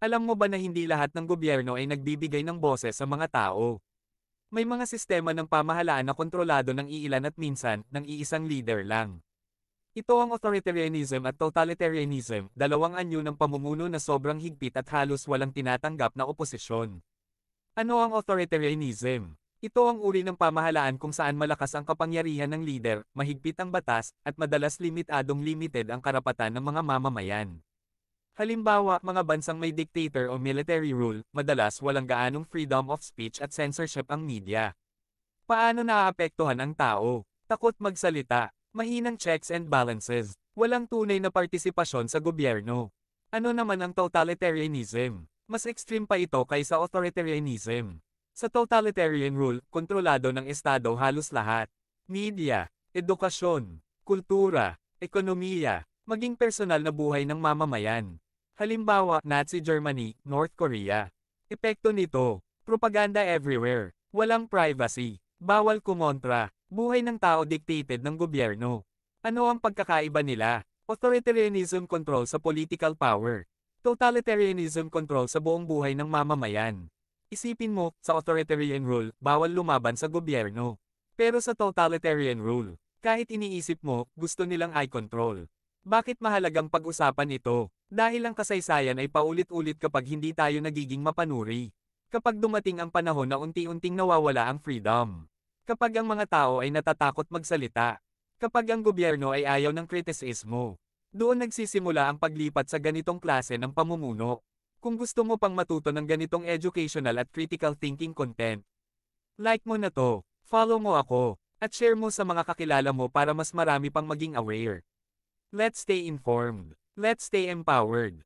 Alam mo ba na hindi lahat ng gobyerno ay nagbibigay ng boses sa mga tao? May mga sistema ng pamahalaan na kontrolado ng iilan at minsan, ng iisang leader lang. Ito ang authoritarianism at totalitarianism, dalawang anyo ng pamumuno na sobrang higpit at halos walang tinatanggap na oposisyon. Ano ang authoritarianism? Ito ang uri ng pamahalaan kung saan malakas ang kapangyarihan ng leader, mahigpit ang batas, at madalas limited ang karapatan ng mga mamamayan. Halimbawa, mga bansang may dictator o military rule, madalas walang gaanong freedom of speech at censorship ang media. Paano naaapektuhan ang tao? Takot magsalita, mahinang checks and balances, walang tunay na partisipasyon sa gobyerno. Ano naman ang totalitarianism? Mas extreme pa ito kaysa authoritarianism. Sa totalitarian rule, kontrolado ng estado halos lahat. Media, edukasyon, kultura, ekonomiya, maging personal na buhay ng mamamayan. Halimbawa, Nazi Germany, North Korea. Epekto nito, propaganda everywhere, walang privacy, bawal kumontra, buhay ng tao dictated ng gobyerno. Ano ang pagkakaiba nila? Authoritarianism control sa political power. Totalitarianism control sa buong buhay ng mamamayan. Isipin mo, sa authoritarian rule, bawal lumaban sa gobyerno. Pero sa totalitarian rule, kahit iniisip mo, gusto nilang eye control. Bakit mahalagang pag-usapan ito? Dahil ang kasaysayan ay paulit-ulit kapag hindi tayo nagiging mapanuri. Kapag dumating ang panahon na unti-unting nawawala ang freedom. Kapag ang mga tao ay natatakot magsalita. Kapag ang gobyerno ay ayaw ng kritisismo. Doon nagsisimula ang paglipat sa ganitong klase ng pamumuno. Kung gusto mo pang matuto ng ganitong educational at critical thinking content, like mo na to, follow mo ako, at share mo sa mga kakilala mo para mas marami pang maging aware. Let's stay informed. Let's stay empowered.